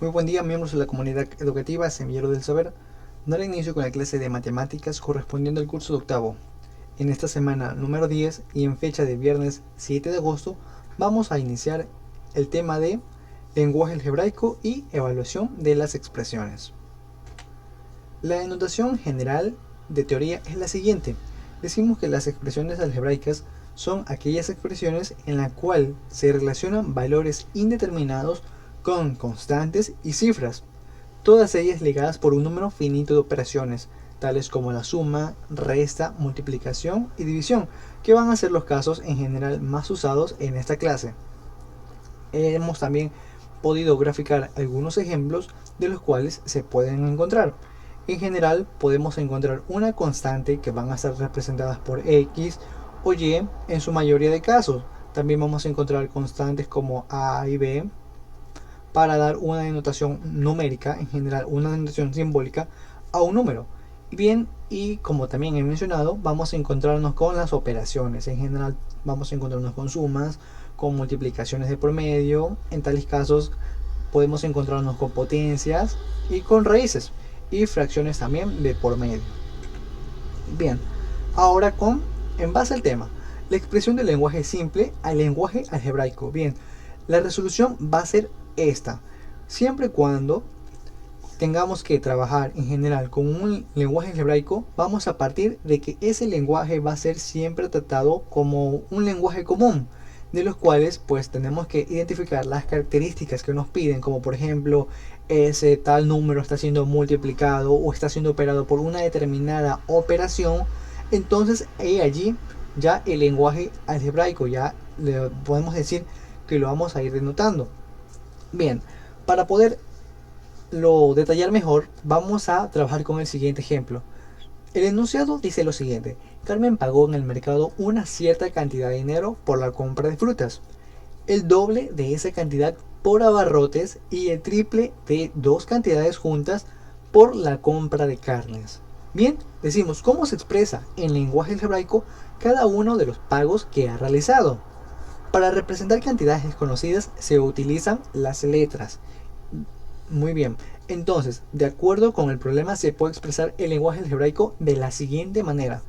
Muy buen día, miembros de la comunidad educativa Semillero del Saber. Daré inicio con la clase de matemáticas correspondiente al curso de octavo. En esta semana número 10 y en fecha de viernes 7 de agosto vamos a iniciar el tema de lenguaje algebraico y evaluación de las expresiones. La denotación general de teoría es la siguiente. Decimos que las expresiones algebraicas son aquellas expresiones en la cual se relacionan valores indeterminados con constantes y cifras, todas ellas ligadas por un número finito de operaciones, tales como la suma, resta, multiplicación y división, que van a ser los casos en general más usados en esta clase. Hemos también podido graficar algunos ejemplos de los cuales se pueden encontrar. En general podemos encontrar una constante que van a estar representadas por X o Y en su mayoría de casos. También vamos a encontrar constantes como A y B para dar una denotación numérica, en general una denotación simbólica a un número. Bien, y como también he mencionado, vamos a encontrarnos con las operaciones. En general vamos a encontrarnos con sumas, con multiplicaciones de promedio. En tales casos podemos encontrarnos con potencias y con raíces y fracciones también de por medio. Bien, ahora en base al tema, la expresión del lenguaje simple al lenguaje algebraico. Bien, la resolución va a ser esta. Siempre y cuando tengamos que trabajar en general con un lenguaje algebraico, vamos a partir de que ese lenguaje va a ser siempre tratado como un lenguaje común, de los cuales pues tenemos que identificar las características que nos piden, como por ejemplo ese tal número está siendo multiplicado o está siendo operado por una determinada operación. Entonces allí ya el lenguaje algebraico ya le podemos decir que lo vamos a ir denotando. Bien, para poder lo detallar mejor, vamos a trabajar con el siguiente ejemplo. El enunciado dice lo siguiente: Carmen pagó en el mercado una cierta cantidad de dinero por la compra de frutas, el doble de esa cantidad por abarrotes y el triple de dos cantidades juntas por la compra de carnes. Bien, decimos cómo se expresa en lenguaje algebraico cada uno de los pagos que ha realizado. Para representar cantidades desconocidas se utilizan las letras. Muy bien, entonces, de acuerdo con el problema se puede expresar el lenguaje algebraico de la siguiente manera.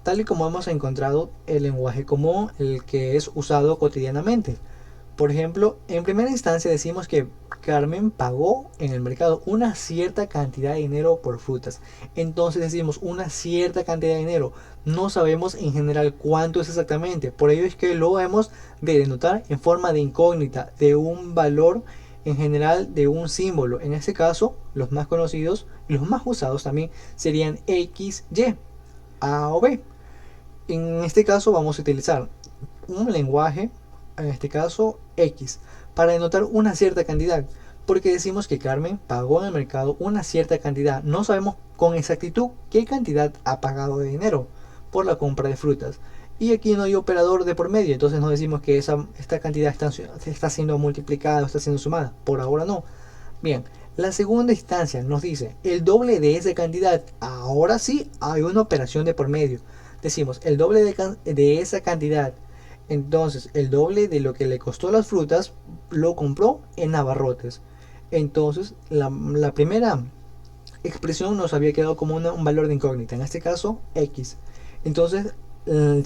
Tal y como hemos encontrado el lenguaje común, el que es usado cotidianamente. Por ejemplo, en primera instancia decimos que Carmen pagó en el mercado una cierta cantidad de dinero por frutas. Entonces decimos una cierta cantidad de dinero. No sabemos en general cuánto es exactamente. Por ello es que lo hemos de denotar en forma de incógnita, de un valor en general, de un símbolo. En este caso, los más conocidos y los más usados también serían X, Y, A o B. En este caso vamos a utilizar un lenguaje, en este caso X, para denotar una cierta cantidad, porque decimos que Carmen pagó en el mercado una cierta cantidad. No sabemos con exactitud qué cantidad ha pagado de dinero por la compra de frutas. Y aquí no hay operador de por medio, entonces no decimos que esta cantidad está siendo multiplicada o está siendo sumada. Por ahora no. Bien, la segunda instancia nos dice el doble de esa cantidad. Ahora sí hay una operación de por medio. Decimos el doble de esa cantidad. Entonces el doble de lo que le costó las frutas lo compró en abarrotes. Entonces la primera expresión nos había quedado como un valor de incógnita. En este caso X. Entonces en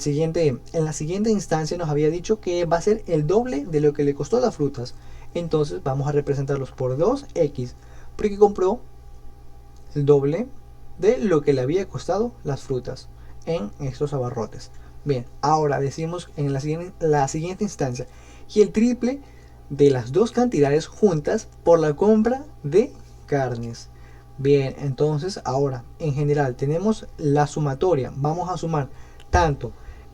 la siguiente instancia nos había dicho que va a ser el doble de lo que le costó las frutas. Entonces vamos a representarlos por 2x, porque compró el doble de lo que le había costado las frutas en estos abarrotes. Bien, ahora decimos en la siguiente instancia y el triple de las dos cantidades juntas por la compra de carnes. Bien, entonces ahora en general tenemos la sumatoria. Vamos a sumar tanto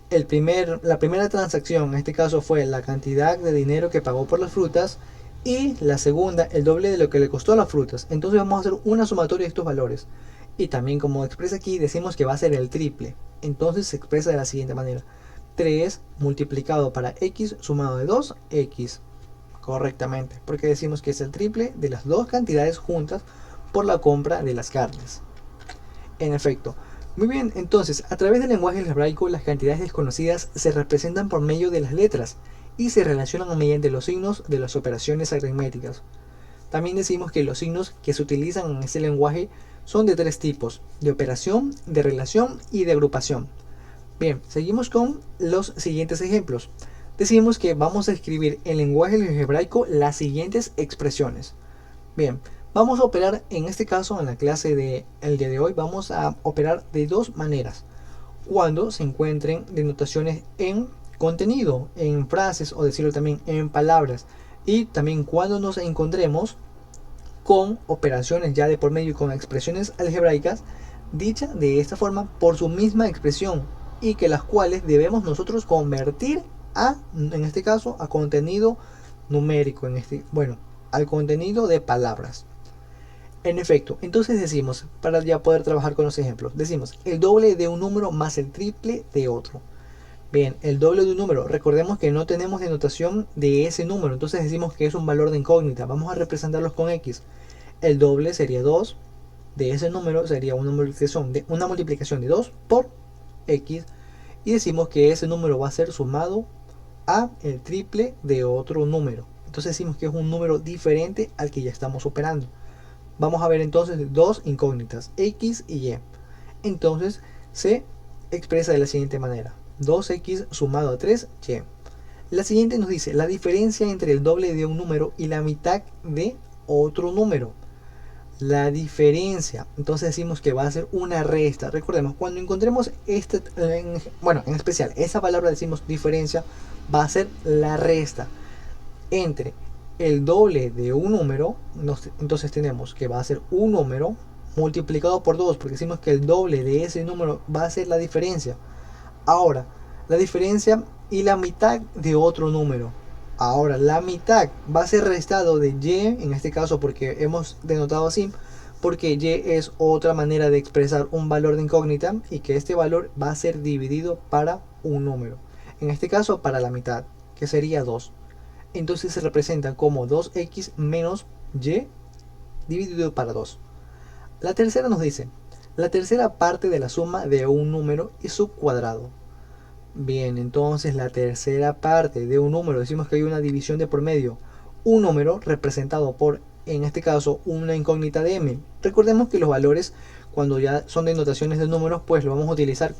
la primera transacción, en este caso fue la cantidad de dinero que pagó por las frutas, y la segunda el doble de lo que le costó las frutas. Entonces vamos a hacer una sumatoria de estos valores. Y también como expresa aquí decimos que va a ser el triple. Entonces se expresa de la siguiente manera: 3 multiplicado para x sumado de 2x. Correctamente, porque decimos que es el triple de las dos cantidades juntas por la compra de las carnes. En efecto. Muy bien, entonces, a través del lenguaje algebraico las cantidades desconocidas se representan por medio de las letras y se relacionan mediante los signos de las operaciones aritméticas. También decimos que los signos que se utilizan en este lenguaje son de tres tipos: de operación, de relación y de agrupación. Bien, seguimos con los siguientes ejemplos. Decimos que vamos a escribir en lenguaje algebraico las siguientes expresiones. Bien, vamos a operar en este caso en la clase del día de hoy, vamos a operar de dos maneras. Cuando se encuentren denotaciones en contenido, en frases o decirlo también en palabras, y también cuando nos encontremos con operaciones ya de por medio y con expresiones algebraicas dichas de esta forma por su misma expresión y que las cuales debemos nosotros convertir a, en este caso, a contenido numérico, al contenido de palabras. En efecto, entonces decimos, para ya poder trabajar con los ejemplos, decimos el doble de un número más el triple de otro. Bien, el doble de un número, recordemos que no tenemos denotación de ese número, entonces decimos que es un valor de incógnita, vamos a representarlos con X. El doble sería 2, de ese número sería una multiplicación de 2 por X, y decimos que ese número va a ser sumado a el triple de otro número. Entonces decimos que es un número diferente al que ya estamos operando. Vamos a ver entonces dos incógnitas, X y Y. Entonces se expresa de la siguiente manera: 2X sumado a 3Y. La siguiente nos dice la diferencia entre el doble de un número y la mitad de otro número. La diferencia, entonces decimos que va a ser una resta. Recordemos, cuando encontremos en especial esa palabra, decimos diferencia, va a ser la resta entre el doble de un número. Entonces tenemos que va a ser un número multiplicado por 2, porque decimos que el doble de ese número va a ser la diferencia. Ahora, la diferencia y la mitad de otro número. Ahora, la mitad va a ser restado de Y, en este caso porque hemos denotado así, porque Y es otra manera de expresar un valor de incógnita y que este valor va a ser dividido para un número. En este caso, para la mitad, que sería 2. Entonces se representa como 2X menos Y dividido para 2. La tercera nos dice, la tercera parte de la suma de un número y su cuadrado. Bien, entonces la tercera parte de un número, decimos que hay una división de por medio. Un número representado por, en este caso, una incógnita de m. Recordemos que los valores, cuando ya son denotaciones de números, pues lo vamos a utilizar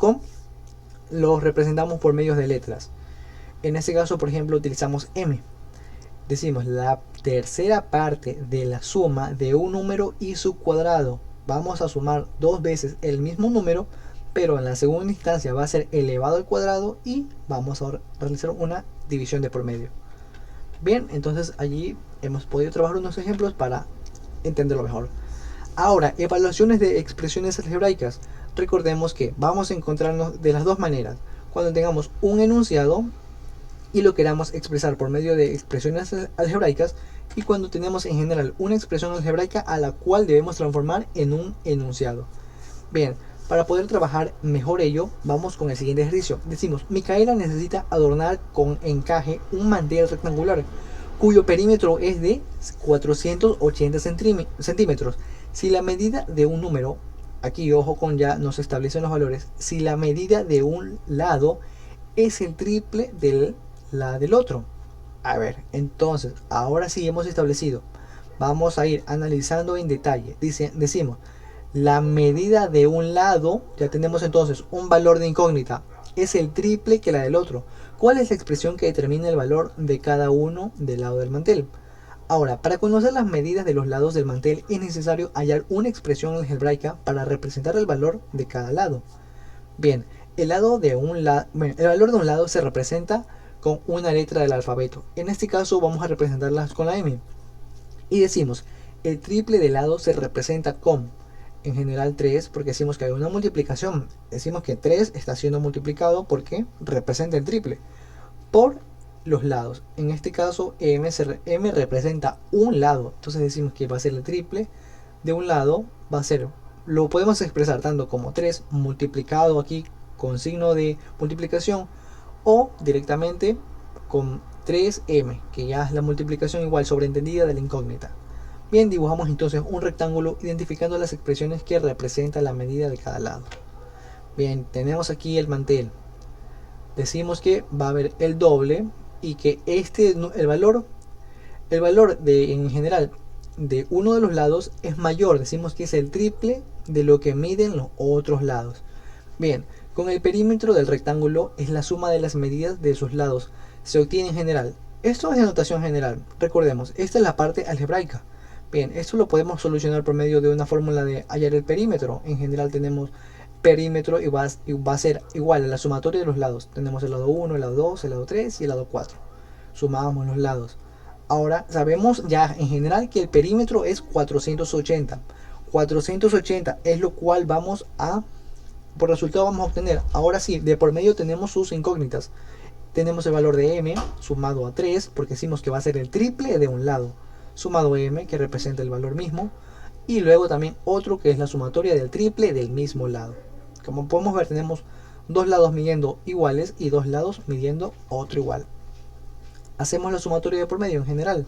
los representamos por medios de letras. En este caso, por ejemplo, utilizamos m. Decimos la tercera parte de la suma de un número y su cuadrado. Vamos a sumar dos veces el mismo número, pero en la segunda instancia va a ser elevado al cuadrado y vamos a realizar una división de por medio. Bien, entonces allí hemos podido trabajar unos ejemplos para entenderlo mejor. Ahora, evaluaciones de expresiones algebraicas. Recordemos que vamos a encontrarnos de las dos maneras. Cuando tengamos un enunciado y lo queramos expresar por medio de expresiones algebraicas, y cuando tenemos en general una expresión algebraica a la cual debemos transformar en un enunciado. Bien, para poder trabajar mejor ello, vamos con el siguiente ejercicio. Decimos, Micaela necesita adornar con encaje un mantel rectangular cuyo perímetro es de 480 centímetros. Si la medida de un número, aquí ojo con ya nos establecen los valores, si la medida de un lado es el triple de la del otro. A ver, entonces, ahora sí hemos establecido. Vamos a ir analizando en detalle. Decimos, la medida de un lado, ya tenemos entonces un valor de incógnita, es el triple que la del otro. ¿Cuál es la expresión que determina el valor de cada uno del lado del mantel? Ahora, para conocer las medidas de los lados del mantel es necesario hallar una expresión algebraica para representar el valor de cada lado. Bien, el valor de un lado se representa con una letra del alfabeto. En este caso vamos a representarlas con la M. Y decimos, el triple de lado se representa con, en general 3, porque decimos que hay una multiplicación. Decimos que 3 está siendo multiplicado porque representa el triple por los lados. En este caso M representa un lado, entonces decimos que va a ser el triple de un lado, va a ser, lo podemos expresar tanto como 3 multiplicado aquí con signo de multiplicación, o directamente con 3m, que ya es la multiplicación igual sobreentendida de la incógnita. Bien, dibujamos entonces un rectángulo identificando las expresiones que representan la medida de cada lado. Bien, tenemos aquí el mantel. Decimos que va a haber el doble y que el valor de, en general, de uno de los lados es mayor, decimos que es el triple de lo que miden los otros lados. Bien, con el perímetro del rectángulo es la suma de las medidas de sus lados. Se obtiene en general. Esto es de notación general. Recordemos, esta es la parte algebraica. Bien, esto lo podemos solucionar por medio de una fórmula de hallar el perímetro. En general tenemos perímetro y va a ser igual a la sumatoria de los lados. Tenemos el lado 1, el lado 2, el lado 3 y el lado 4. Sumamos los lados. Ahora sabemos ya en general que el perímetro es 480. 480 es lo cual vamos a, por resultado vamos a obtener. Ahora sí, de por medio tenemos sus incógnitas. Tenemos el valor de m sumado a 3, porque decimos que va a ser el triple de un lado, sumado a m, que representa el valor mismo, y luego también otro que es la sumatoria del triple del mismo lado. Como podemos ver, tenemos dos lados midiendo iguales y dos lados midiendo otro igual. Hacemos la sumatoria de por medio en general.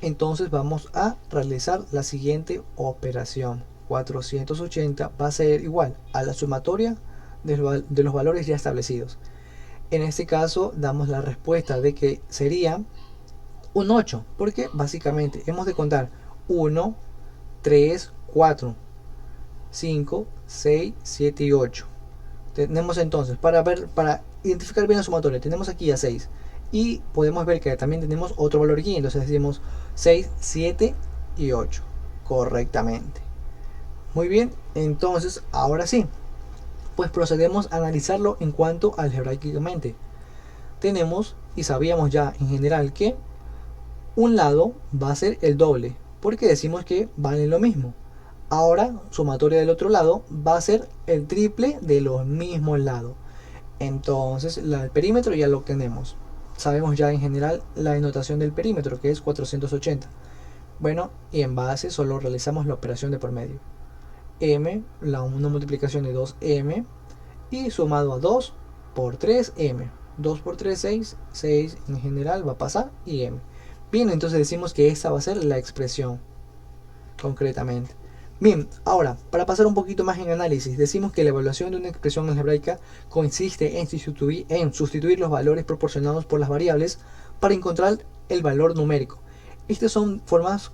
Entonces vamos a realizar la siguiente operación. 480 va a ser igual a la sumatoria de los valores ya establecidos. En este caso damos la respuesta de que sería un 8, porque básicamente hemos de contar 1, 3, 4, 5, 6, 7 y 8. Tenemos entonces, para identificar bien la sumatoria, tenemos aquí a 6. Y podemos ver que también tenemos otro valor aquí, entonces decimos 6, 7 y 8 correctamente. Muy bien, entonces ahora sí, pues procedemos a analizarlo en cuanto algebraicamente. Tenemos y sabíamos ya en general que un lado va a ser el doble, porque decimos que valen lo mismo. Ahora, sumatoria del otro lado va a ser el triple de los mismos lados. Entonces, el perímetro ya lo tenemos. Sabemos ya en general la denotación del perímetro, que es 480. Bueno, y en base solo realizamos la operación de por medio. M, una multiplicación de 2m, y sumado a 2 por 3m. 2 por 3, 6. 6 en general va a pasar y m. Bien, entonces decimos que esta va a ser la expresión, concretamente. Bien, ahora, para pasar un poquito más en análisis, decimos que la evaluación de una expresión algebraica consiste en sustituir los valores proporcionados por las variables para encontrar el valor numérico. Estas son formadas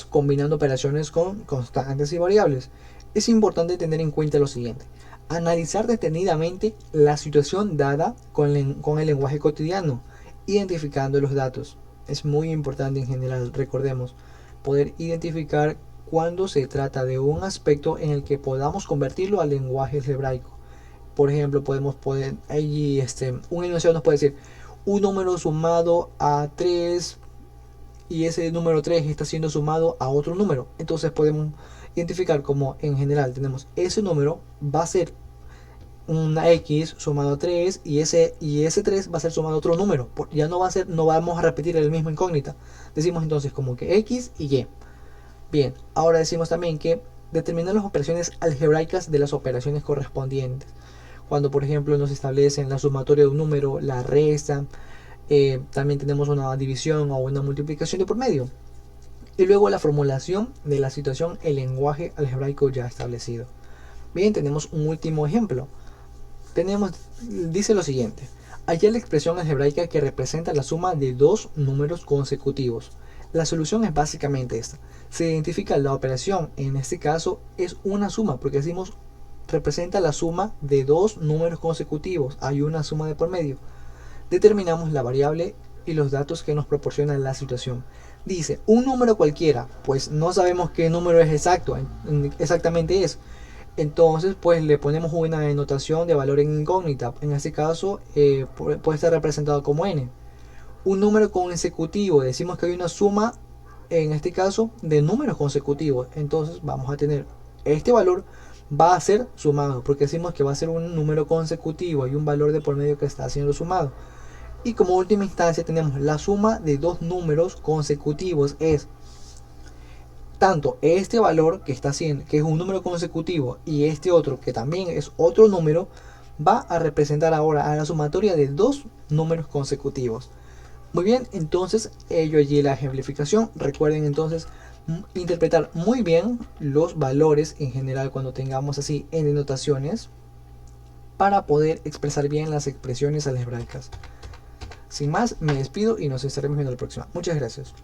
combinando operaciones con constantes y variables. Es importante tener en cuenta lo siguiente: analizar detenidamente la situación dada con el lenguaje cotidiano, identificando los datos. Es muy importante en general, recordemos, poder identificar cuando se trata de un aspecto en el que podamos convertirlo al lenguaje algebraico. Por ejemplo, un enunciado nos puede decir un número sumado a 3 y ese número 3 está siendo sumado a otro número. Entonces podemos identificar como en general tenemos ese número va a ser una x sumado a 3 y ese 3 va a ser sumado a otro número. Ya no vamos a repetir el mismo incógnita. Decimos entonces como que x y y. Bien, ahora decimos también que determinar las operaciones algebraicas de las operaciones correspondientes. Cuando por ejemplo nos establecen la sumatoria de un número, la resta, también tenemos una división o una multiplicación de por medio. Y luego la formulación de la situación, el lenguaje algebraico ya establecido. Bien, tenemos un último ejemplo. Dice lo siguiente: hallar la expresión algebraica que representa la suma de dos números consecutivos. La solución es básicamente esta. Se identifica la operación, en este caso es una suma, porque decimos representa la suma de dos números consecutivos, hay una suma de por medio. Determinamos la variable y los datos que nos proporciona la situación. Dice un número cualquiera, pues no sabemos qué número es exactamente es. Entonces pues le ponemos una denotación de valor en incógnita. En este caso puede estar representado como n. Un número consecutivo, decimos que hay una suma en este caso de números consecutivos. Entonces vamos a tener este valor va a ser sumado, porque decimos que va a ser un número consecutivo, hay un valor de por medio que está siendo sumado. Y como última instancia tenemos la suma de dos números consecutivos, es tanto este valor que está haciendo, que es un número consecutivo, y este otro que también es otro número, va a representar ahora a la sumatoria de dos números consecutivos. Muy bien, entonces ello allí la ejemplificación. Recuerden entonces interpretar muy bien los valores en general cuando tengamos así en denotaciones para poder expresar bien las expresiones algebraicas. Sin más, me despido y nos estaremos viendo la próxima. Muchas gracias.